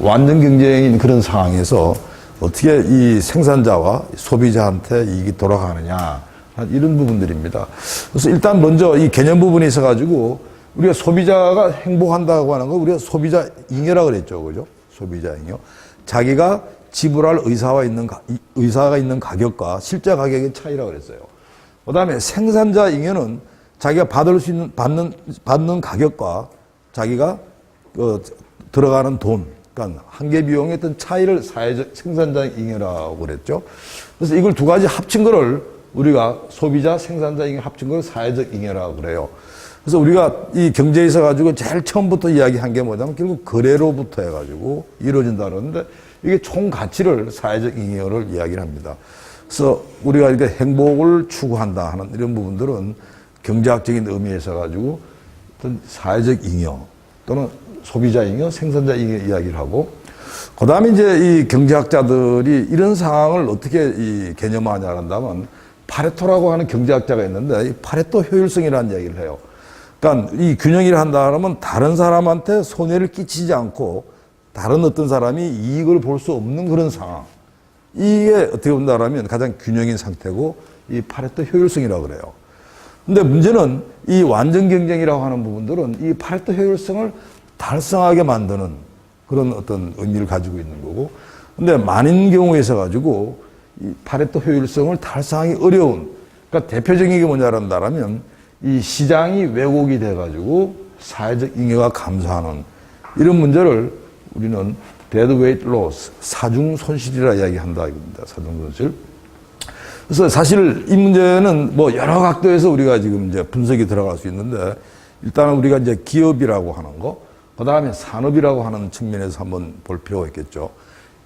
완전 경쟁인 그런 상황에서 어떻게 이 생산자와 소비자한테 이익이 돌아가느냐 이런 부분들입니다. 그래서 일단 먼저 이 개념 부분에 있어가지고 우리가 소비자가 행복한다고 하는 거 우리가 소비자 잉여라 그랬죠, 그죠? 소비자 잉여. 자기가 지불할 의사가 있는 가격과 실제 가격의 차이라 그랬어요. 그다음에 생산자 잉여는 자기가 받을 수 있는 받는 가격과 자기가 들어가는 돈, 그러니까 한계 비용의 어떤 차이를 사회적 생산자 잉여라고 그랬죠. 그래서 이걸 두 가지 합친 거를 우리가 소비자 생산자 잉여 합친 걸 사회적 잉여라고 그래요. 그래서 우리가 이 경제에 있어 가지고 제일 처음부터 이야기한 게 뭐냐면 결국 거래로부터 해가지고 이루어진다 그러는데 이게 총 가치를 사회적 잉여를 이야기를 합니다. 그래서 우리가 이렇게 행복을 추구한다 하는 이런 부분들은 경제학적인 의미에서 가지고 어떤 사회적 잉여 또는 소비자 잉여, 생산자 잉여 이야기를 하고, 그 다음에 이제 이 경제학자들이 이런 상황을 어떻게 이 개념화하냐 한다면 파레토라고 하는 경제학자가 있는데 이 파레토 효율성이라는 이야기를 해요. 그러니까 이 균형이라 한다 그러면 다른 사람한테 손해를 끼치지 않고 다른 어떤 사람이 이익을 볼 수 없는 그런 상황. 이게 어떻게 본다면 가장 균형인 상태고 이 파레토 효율성이라고 그래요. 근데 문제는 이 완전 경쟁이라고 하는 부분들은 이 파레토 효율성을 달성하게 만드는 그런 어떤 의미를 가지고 있는 거고, 근데 많은 경우에 있어 가지고 이 파레토 효율성을 달성하기 어려운, 그러니까 대표적인 게 뭐냐라면 이 시장이 왜곡이 돼 가지고 사회적 잉여가 감소하는 이런 문제를 우리는 dead weight loss, 사중 손실이라 이야기한다 이겁니다. 사중 손실. 그래서 사실 이 문제는 뭐 여러 각도에서 우리가 지금 이제 분석이 들어갈 수 있는데, 일단은 우리가 이제 기업이라고 하는 거, 그 다음에 산업이라고 하는 측면에서 한번 볼 필요가 있겠죠.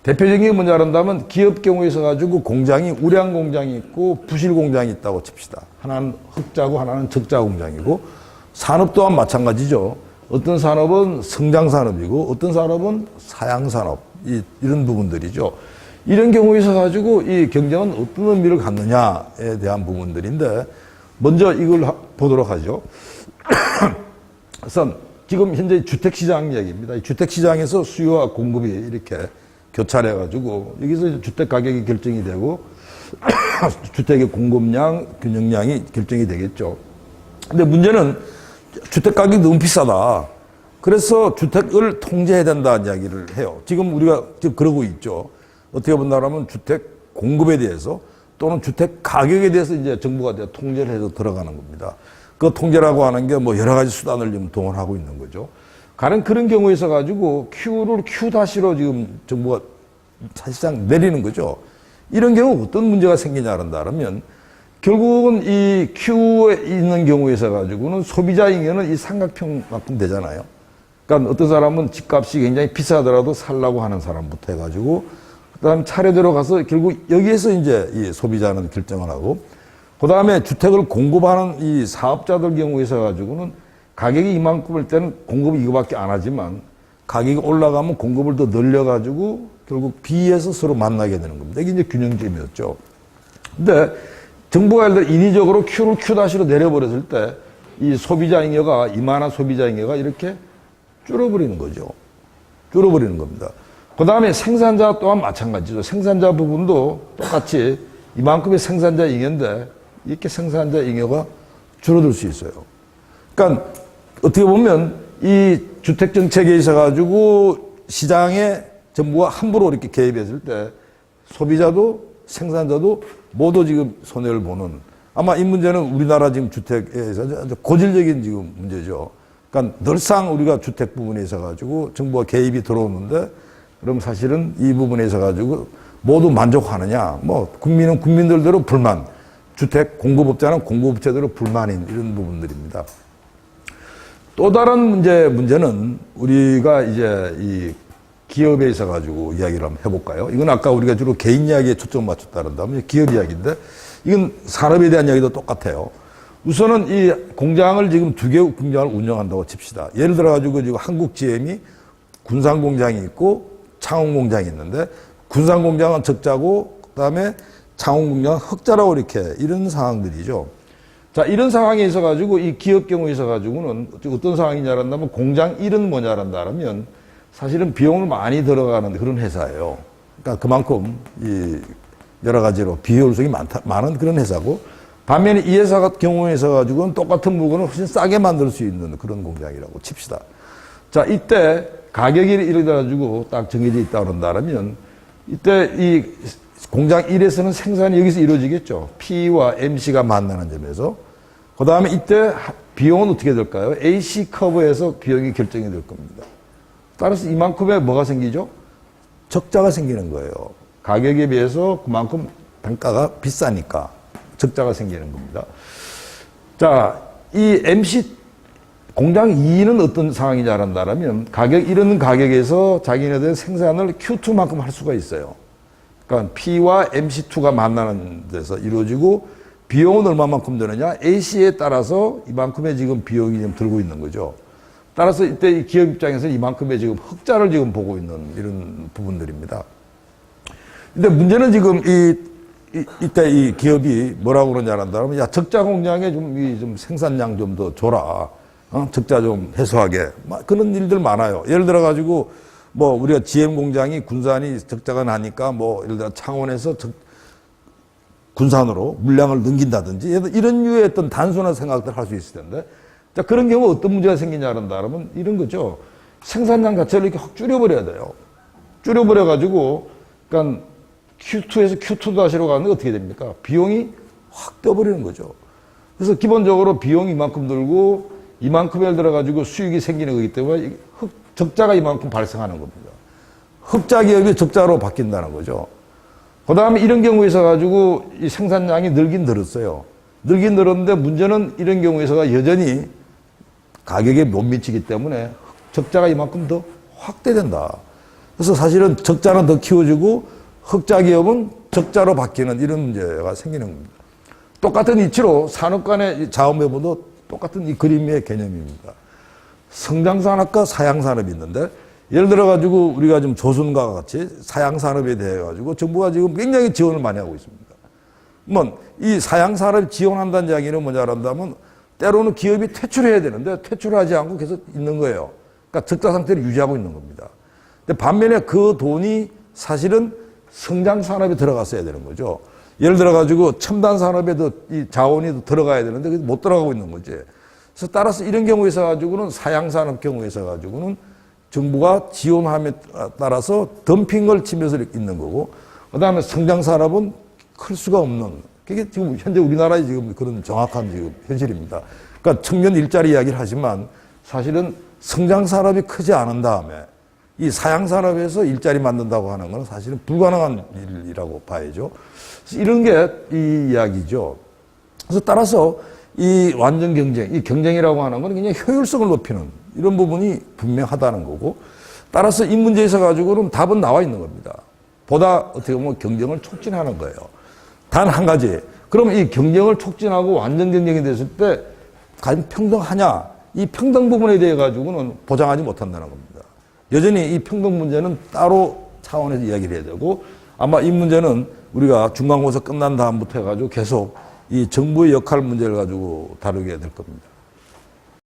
대표적인 게 뭐냐 한다면 기업 경우에 있어 가지고 공장이 우량 공장이 있고 부실 공장이 있다고 칩시다. 하나는 흑자고 하나는 적자 공장이고, 산업 또한 마찬가지죠. 어떤 산업은 성장 산업이고 어떤 산업은 사양 산업, 이런 부분들이죠. 이런 경우에 있어 가지고 이 경쟁은 어떤 의미를 갖느냐에 대한 부분들인데, 먼저 이걸 보도록 하죠. 우선 지금 현재 주택시장 얘기입니다. 주택시장에서 수요와 공급이 이렇게 교차해 가지고 여기서 주택 가격이 결정이 되고 주택의 공급량, 균형량이 결정이 되겠죠. 근데 문제는 주택 가격이 너무 비싸다. 그래서 주택을 통제해야 된다는 이야기를 해요. 지금 우리가 지금 그러고 있죠. 어떻게 본다면 주택 공급에 대해서 또는 주택 가격에 대해서 이제 정부가 통제를 해서 들어가는 겁니다. 그 통제라고 하는 게 뭐 여러 가지 수단을 지금 동원하고 있는 거죠. 가령 그런 경우에 있어 가지고 Q를 Q-로 지금 정부가 사실상 내리는 거죠. 이런 경우 어떤 문제가 생기냐 한다면 결국은 이 Q에 있는 경우에 있어 가지고는 소비자 잉여는 이 삼각형만큼 되잖아요. 그러니까 어떤 사람은 집값이 굉장히 비싸더라도 살라고 하는 사람부터 해가지고 그다음 차례대로 가서 결국 여기에서 이제 이 소비자는 결정을 하고, 그 다음에 주택을 공급하는 이 사업자들 경우에 있어 가지고는 가격이 이만큼일 때는 공급이 이거밖에 안 하지만 가격이 올라가면 공급을 더 늘려가지고 결국 B에서 서로 만나게 되는 겁니다. 이게 이제 균형점이었죠. 근데 정부가 예를 들어 인위적으로 Q를 Q-로 내려버렸을 때 이 소비자 잉여가, 이만한 소비자 잉여가 이렇게 줄어버리는 거죠. 줄어버리는 겁니다. 그 다음에 생산자 또한 마찬가지죠. 생산자 부분도 똑같이 이만큼의 생산자 잉여인데 이렇게 생산자 잉여가 줄어들 수 있어요. 그러니까 어떻게 보면 이 주택 정책에 있어 가지고 시장에 정부가 함부로 이렇게 개입했을 때 소비자도 생산자도 모두 지금 손해를 보는, 아마 이 문제는 우리나라 지금 주택에서 아주 고질적인 지금 문제죠. 그러니까 늘상 우리가 주택 부분에 있어 가지고 정부가 개입이 들어오는데, 그럼 사실은 이 부분에 있어 가지고 모두 만족하느냐? 뭐 국민은 국민들대로 불만, 주택 공급업자는 공급업체대로 불만인 이런 부분들입니다. 또 다른 문제는 우리가 이제 이 기업에 있어 가지고 이야기를 한번 해볼까요? 이건 아까 우리가 주로 개인 이야기에 초점 맞췄다 그런다면 기업 이야기인데, 이건 산업에 대한 이야기도 똑같아요. 우선은 이 공장을 지금 2개 공장을 운영한다고 칩시다. 예를 들어 가지고 지금 한국 GM이 군산 공장이 있고 창원 공장이 있는데, 군산 공장은 적자고 그다음에 창원 공장은 흑자라고 이렇게 이런 상황들이죠. 자, 이런 상황에 있어 가지고 이 기업 경우에 있어 가지고는 어떤 상황이냐라면 공장 1은 뭐냐라면 사실은 비용을 많이 들어가는 그런 회사예요. 그러니까 그만큼 여러 가지로 비효율성이 많은 그런 회사고, 반면에 이 회사 같은 경우에서 가지고는 똑같은 물건을 훨씬 싸게 만들 수 있는 그런 공장이라고 칩시다. 자, 이때 가격이 이래 가지고 딱 정해져 있다 그런다면, 이때 이 공장 1에서는 생산이 여기서 이루어지겠죠. P와 MC가 만나는 점에서. 그 다음에 이때 비용은 어떻게 될까요? AC 커브에서 비용이 결정이 될 겁니다. 따라서 이만큼의 뭐가 생기죠? 적자가 생기는 거예요. 가격에 비해서 그만큼 단가가 비싸니까 적자가 생기는 겁니다. 자, 이 MC 공장 2는 어떤 상황인지 알았다면 이런 가격에서 자기네들 생산을 Q2만큼 할 수가 있어요. 그러니까 P와 MC2가 만나는 데서 이루어지고, 비용은 얼마만큼 드느냐? AC에 따라서 이만큼의 지금 비용이 지금 들고 있는 거죠. 따라서 이때 이 기업 입장에서 이만큼의 지금 흑자를 지금 보고 있는 이런 부분들입니다. 근데 문제는 지금 이때 이 기업이 뭐라고 그러냐 한다면, 야, 적자 공장에 좀 생산량 좀 더 줘라. 적자 좀 해소하게. 그런 일들 많아요. 예를 들어가지고, 우리가 GM 공장이 군산이 적자가 나니까 예를 들어 창원에서 군산으로 물량을 넘긴다든지 이런 류의 어떤 단순한 생각들 할 수 있을 텐데, 자, 그런 경우 어떤 문제가 생기냐 그러면 이런 거죠. 생산량 자체를 이렇게 확 줄여버려야 돼요. 줄여버려가지고, 그러니까 Q2에서 Q2-로 가는데 어떻게 됩니까? 비용이 확 떠버리는 거죠. 그래서 기본적으로 비용이 이만큼 들고, 이만큼 예를 들어가지고 수익이 생기는 거기 때문에 적자가 이만큼 발생하는 겁니다. 흑자 기업이 적자로 바뀐다는 거죠. 그 다음에 이런 경우에 있어가지고 이 생산량이 늘긴 늘었어요. 늘긴 늘었는데 문제는 이런 경우에서가 여전히 가격에 못 미치기 때문에 적자가 이만큼 더 확대된다. 그래서 사실은 적자는 더 키워지고 흑자 기업은 적자로 바뀌는 이런 문제가 생기는 겁니다. 똑같은 이치로 산업 간의 자원 배분도 똑같은 이 그림의 개념입니다. 성장산업과 사양산업이 있는데, 예를 들어가지고 우리가 좀 조선과 같이 사양산업에 대해가지고 정부가 지금 굉장히 지원을 많이 하고 있습니다. 이 사양산업 지원한다는 이야기는 뭐냐 한다면, 때로는 기업이 퇴출해야 되는데 퇴출하지 않고 계속 있는 거예요. 그러니까 적자 상태를 유지하고 있는 겁니다. 근데 반면에 그 돈이 사실은 성장산업에 들어갔어야 되는 거죠. 예를 들어가지고 첨단 산업에도 이 자원이 들어가야 되는데 못 들어가고 있는 거지. 그래서 따라서 이런 경우에 있어가지고는 사양산업 경우에 있어가지고는 정부가 지원함에 따라서 덤핑을 치면서 있는 거고, 그 다음에 성장산업은 클 수가 없는, 그게 지금 현재 우리나라의 지금 그런 정확한 지금 현실입니다. 그러니까 청년 일자리 이야기를 하지만 사실은 성장산업이 크지 않은 다음에 이 사양산업에서 일자리 만든다고 하는 건 사실은 불가능한 일이라고 봐야죠. 이런 게 이 이야기죠. 그래서 따라서 이 완전 경쟁, 이 경쟁이라고 하는 건 그냥 효율성을 높이는 이런 부분이 분명하다는 거고, 따라서 이 문제에 있어 가지고는 답은 나와 있는 겁니다. 보다 어떻게 보면 경쟁을 촉진하는 거예요. 단 한 가지. 그럼 이 경쟁을 촉진하고 완전 경쟁이 됐을 때 과연 평등하냐? 이 평등 부분에 대해 가지고는 보장하지 못한다는 겁니다. 여전히 이 평등 문제는 따로 차원에서 이야기를 해야 되고, 아마 이 문제는 우리가 중간고사 끝난 다음부터 해가지고 계속 이 정부의 역할 문제를 가지고 다루게 될 겁니다.